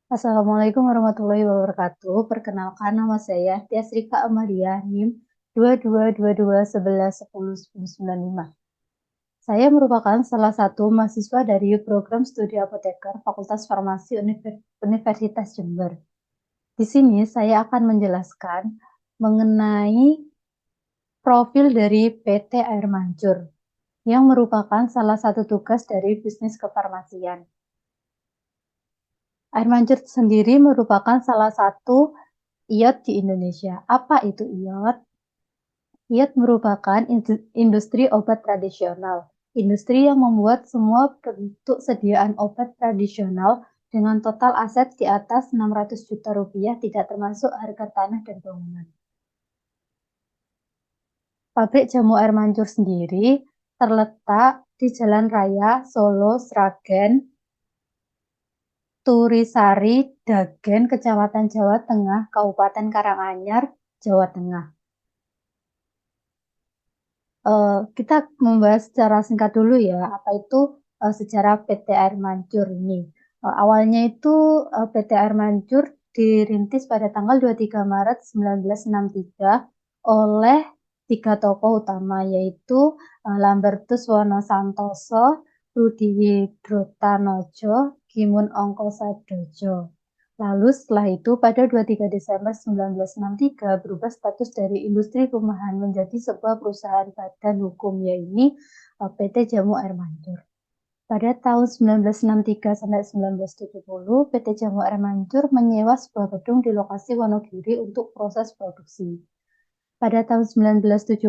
Assalamualaikum warahmatullahi wabarakatuh. Perkenalkan nama saya Tias Rika Amalia NIM 2222111095. Saya merupakan salah satu mahasiswa dari program studi apoteker Fakultas Farmasi Universitas Jember. Di sini saya akan menjelaskan mengenai profil dari PT Air Mancur yang merupakan salah satu tugas dari bisnis kefarmasian. Air mancur sendiri merupakan salah satu IOT di Indonesia. Apa itu IOT? IOT merupakan industri obat tradisional. Industri yang membuat semua bentuk sediaan obat tradisional dengan total aset di atas 600 juta rupiah tidak termasuk harga tanah dan bangunan. Pabrik jamu air mancur sendiri terletak di Jalan Raya Solo Sragen, Turisari, Dagen, Kecamatan Jawa Tengah, Kabupaten Karanganyar, Jawa Tengah. Kita membahas secara singkat dulu ya, apa itu sejarah PT Air Mancur ini. Awalnya itu PT Air Mancur dirintis pada tanggal 23 Maret 1963 oleh 3 tokoh utama, yaitu Lambertus Wono Santoso, Rudi Widratanodjo, Kimun Ongkosadojo. Lalu setelah itu pada 23 Desember 1963 berubah status dari industri rumahan menjadi sebuah perusahaan badan hukum, yaitu PT Jamu Air Mancur. Pada tahun 1963 sampai 1970, PT Jamu Air Mancur menyewa sebuah gedung di lokasi Wonogiri untuk proses produksi. Pada tahun 1970,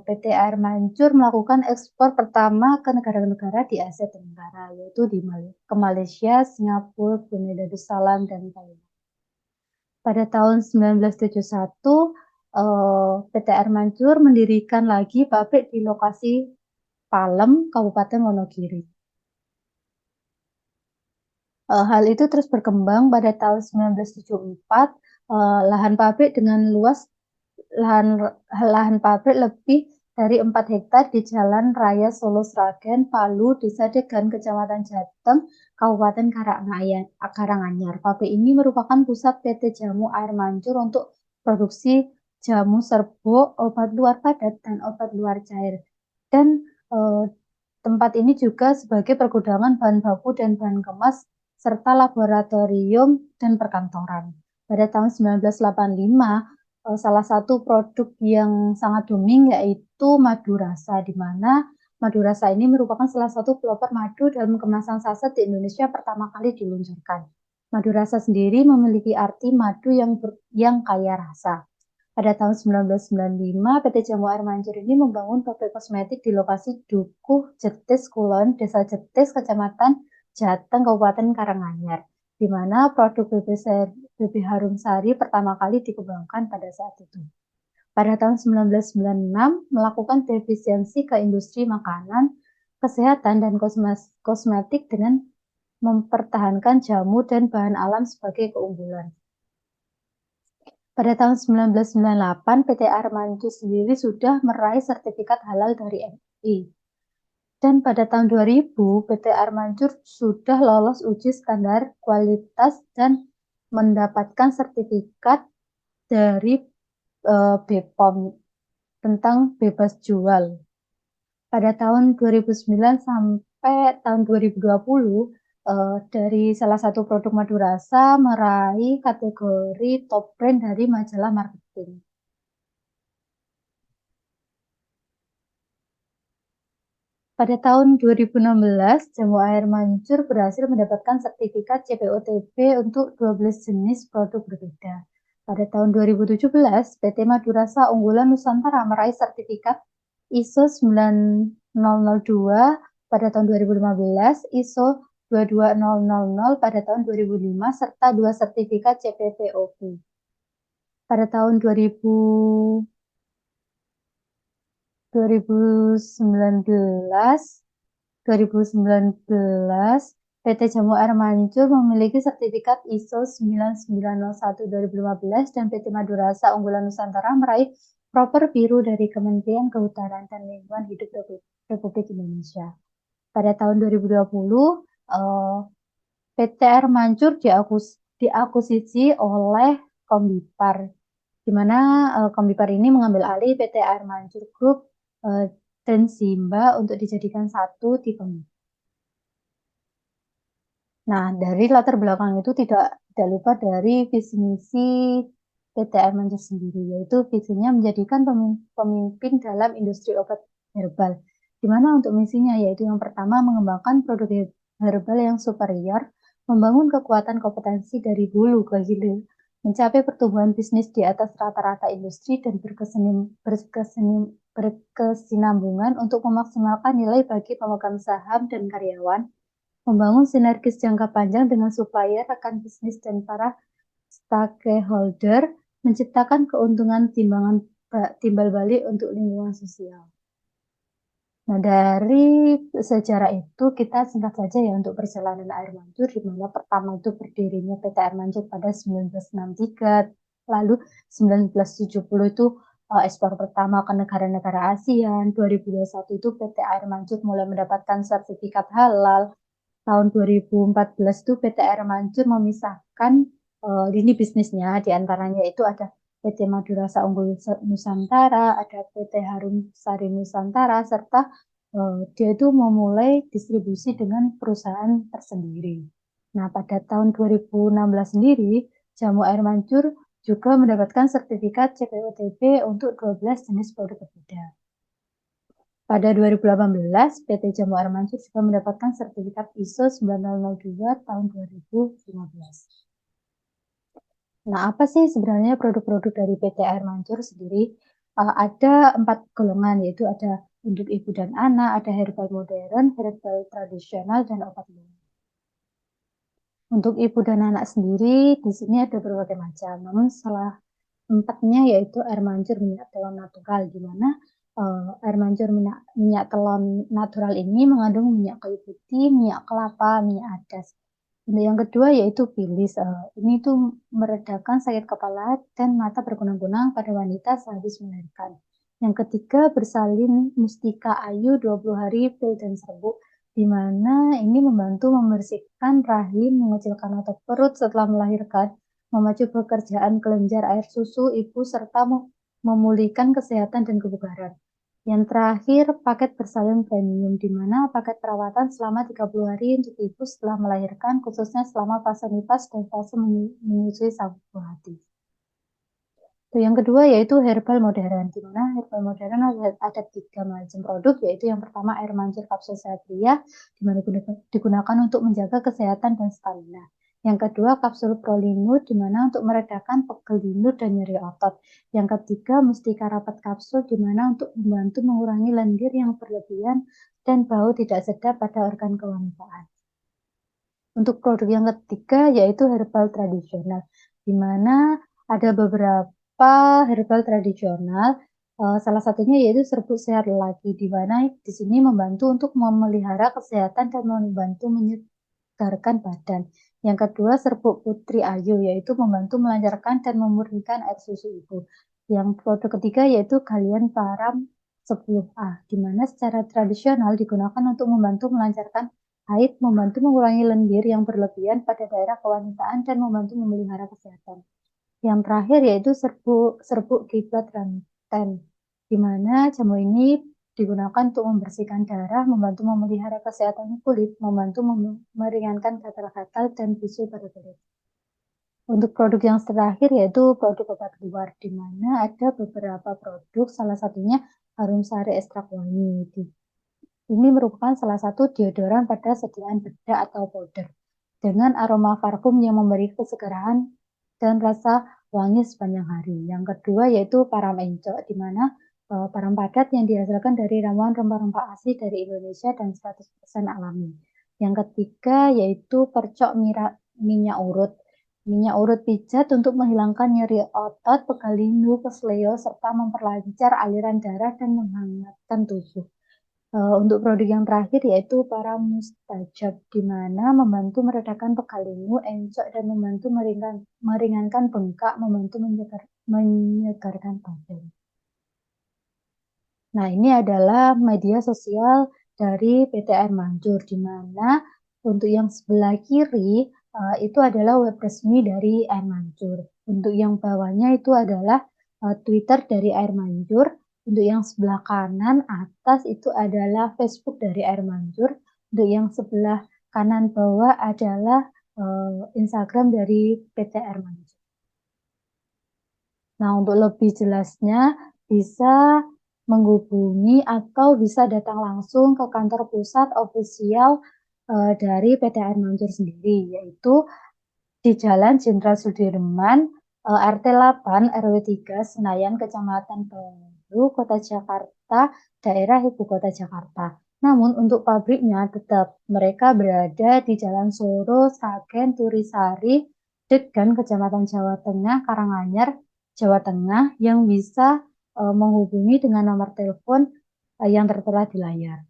PT Air Mancur melakukan ekspor pertama ke negara-negara di Asia Tenggara, yaitu ke Malaysia, Singapura, Brunei Darussalam, dan Thailand. Pada tahun 1971, PT Air Mancur mendirikan lagi pabrik di lokasi Palem, Kabupaten Wonogiri. Hal itu terus berkembang pada tahun 1974, lahan pabrik dengan luas lahan pabrik lebih dari 4 hektar di Jalan Raya Solo Sragen, Palu, Desa Degan, Kecamatan Jateng, Kabupaten Karanganyar. Pabrik ini merupakan pusat PT Jamu Air Mancur untuk produksi jamu serbuk, obat luar padat, dan obat luar cair. Dan tempat ini juga sebagai pergudangan bahan baku dan bahan kemas, serta laboratorium dan perkantoran. Pada tahun 1985, salah satu produk yang sangat booming yaitu madu rasa, di mana madu rasa ini merupakan salah satu pelopor madu dalam kemasan saset di Indonesia pertama kali diluncurkan. Madu rasa sendiri memiliki arti madu yang kaya rasa. Pada tahun 1995, PT Jamu Air Mancur ini membangun pabrik kosmetik di lokasi Dukuh Jetis Kulon, Desa Jetis, Kecamatan Jateng, Kabupaten Karanganyar, di mana produk BB Harum Sari pertama kali dikembangkan pada saat itu. Pada tahun 1996, melakukan defisiensi ke industri makanan, kesehatan, dan kosmetik dengan mempertahankan jamu dan bahan alam sebagai keunggulan. Pada tahun 1998, PT Air Mancur sendiri sudah meraih sertifikat halal dari MUI. Dan pada tahun 2000, PT Air Mancur sudah lolos uji standar kualitas dan mendapatkan sertifikat dari BPOM tentang bebas jual. Pada tahun 2009 sampai tahun 2020, dari salah satu produk madu rasa meraih kategori top brand dari majalah marketing. Pada tahun 2016, Jamu Air Mancur berhasil mendapatkan sertifikat CPOTB untuk 12 jenis produk berbeda. Pada tahun 2017, PT Madurasa Unggulan Nusantara meraih sertifikat ISO 9002 pada tahun 2015, ISO 22000 pada tahun 2005, serta 2 sertifikat CPPOB. Pada tahun 2019, PT Jamu Air Mancur memiliki sertifikat ISO 9901-2015 dan PT Madurasa Unggulan Nusantara meraih Proper Biru dari Kementerian Kehutanan dan Lingkungan Hidup Republik Indonesia. Pada tahun 2020, PT Air Mancur diakuisisi oleh Kombipar, di mana Kombipar ini mengambil alih PT Air Mancur Group dan Simba untuk dijadikan satu di Kombipar. Nah, dari latar belakang itu tidak lupa dari visi misi PT Air Mancur sendiri, yaitu visinya menjadikan pemimpin dalam industri obat herbal. Di mana untuk misinya yaitu yang pertama mengembangkan produk herbal yang superior, membangun kekuatan kompetensi dari hulu ke hilir, mencapai pertumbuhan bisnis di atas rata-rata industri dan berkesinambungan untuk memaksimalkan nilai bagi pemegang saham dan karyawan, membangun sinergis jangka panjang dengan supplier, rekan bisnis, dan para stakeholder, menciptakan keuntungan timbal balik untuk lingkungan sosial. Nah, dari sejarah itu kita singkat saja ya untuk perjalanan Air Mancur, di mana pertama itu berdirinya PT Air Mancur pada 1963, lalu 1970 itu ekspor pertama ke negara-negara ASEAN, 2021 itu PT Air Mancur mulai mendapatkan sertifikat halal, tahun 2014 itu PT Air Mancur memisahkan lini bisnisnya, diantaranya itu ada PT Madura Unggul Nusantara, ada PT Harum Sari Nusantara, serta dia itu memulai distribusi dengan perusahaan tersendiri. Nah, pada tahun 2016 sendiri, Jamu Air Mancur juga mendapatkan sertifikat CPOTB untuk 12 jenis produk berbeda. Pada 2018, PT Jamu Air Mancur juga mendapatkan sertifikat ISO 9002 tahun 2015. Nah, apa sih sebenarnya produk-produk dari PT Air Mancur sendiri? Ada 4 golongan, yaitu ada untuk ibu dan anak, ada herbal modern, herbal tradisional, dan obat luar. Untuk ibu dan anak sendiri, di sini ada berbagai macam. Namun salah 4-nya yaitu air mancur minyak telon natural, di mana air mancur minyak telon natural ini mengandung minyak kayu putih, minyak kelapa, minyak adas. Dan yang kedua yaitu bilis. Ini tuh meredakan sakit kepala dan mata berkunang-kunang pada wanita sehabis melahirkan. Yang ketiga bersalin mustika ayu 20 hari pil dan serbuk, di mana ini membantu membersihkan rahim, mengecilkan otot perut setelah melahirkan, memacu pekerjaan kelenjar air susu ibu, serta memulihkan kesehatan dan kebugaran. Yang terakhir, paket bersalin premium, di mana paket perawatan selama 30 hari untuk ibu setelah melahirkan, khususnya selama fase nifas dan fase menyusui sang buah hati. Yang kedua yaitu herbal modern, di mana herbal modern ada 3 macam produk, yaitu yang pertama air mancur kapsul sehat pria, di mana digunakan untuk menjaga kesehatan dan stamina. Yang kedua kapsul prolinud, di mana untuk meredakan pegel linu dan nyeri otot. Yang ketiga mustika rapat kapsul, di mana untuk membantu mengurangi lendir yang berlebihan dan bau tidak sedap pada organ kewanitaan. Untuk produk yang ketiga yaitu herbal tradisional, di mana ada beberapa herbal tradisional, salah satunya yaitu serbuk sehat lelaki, di mana di sini membantu untuk memelihara kesehatan dan membantu menyegarkan badan. Yang kedua serbuk putri ayu, yaitu membantu melancarkan dan memurnikan air susu ibu. Yang produk ketiga yaitu galian param 10A, di mana secara tradisional digunakan untuk membantu melancarkan haid, membantu mengurangi lendir yang berlebihan pada daerah kewanitaan, dan membantu memelihara kesehatan. Yang terakhir yaitu serbuk kiblat ranten, di mana jamu ini digunakan untuk membersihkan darah, membantu memelihara kesehatan kulit, membantu meringankan gatal-gatal dan bisul pada kulit. Untuk produk yang terakhir yaitu produk obat luar, di mana ada beberapa produk, salah satunya Harum Sari Ekstrak Wangi. Ini merupakan salah satu deodoran pada sediaan bedak atau powder, dengan aroma parfum yang memberi kesegaran dan rasa wangi sepanjang hari. Yang kedua yaitu param encok, di mana param padat yang dihasilkan dari ramuan rempah-rempah asli dari Indonesia dan 100% alami. Yang ketiga yaitu percok minyak urut. Minyak urut pijat untuk menghilangkan nyeri otot, pegal linu, kesleo, serta memperlancar aliran darah dan menghangatkan tubuh. Untuk produk yang terakhir yaitu para mustajab, di mana membantu meredakan pegal linu, encok, dan membantu meringankan bengkak, membantu menyegarkan badan. Nah, ini adalah media sosial dari PT Air Mancur, di mana untuk yang sebelah kiri itu adalah web resmi dari Air Mancur. Untuk yang bawahnya itu adalah Twitter dari Air Mancur. Untuk yang sebelah kanan atas itu adalah Facebook dari Air Mancur. Untuk yang sebelah kanan bawah adalah Instagram dari PT Air Mancur. Nah, untuk lebih jelasnya bisa menghubungi atau bisa datang langsung ke kantor pusat ofisial dari PT Air Mancur sendiri, yaitu di Jalan Jenderal Sudirman, RT 8 RW 3 Senayan, Kecamatan Baru, Kota Jakarta, daerah Ibu Kota Jakarta. Namun untuk pabriknya tetap mereka berada di Jalan Soro, Sragen, Turisari, Degan, Kecamatan Jawa Tengah, Karanganyar, Jawa Tengah, yang bisa menghubungi dengan nomor telepon yang tertera di layar.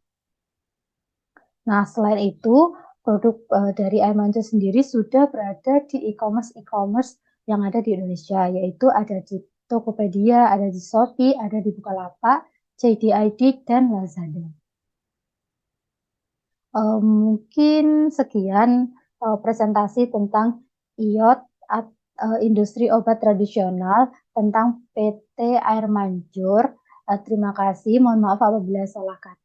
Nah, selain itu, produk dari Air Mancur sendiri sudah berada di e-commerce yang ada di Indonesia, yaitu ada di Tokopedia, ada di Shopee, ada di Bukalapak, JD.ID, dan Lazada. Mungkin sekian presentasi tentang IOT, industri obat tradisional, tentang PT Air Mancur. Terima kasih, mohon maaf apabila salah kata.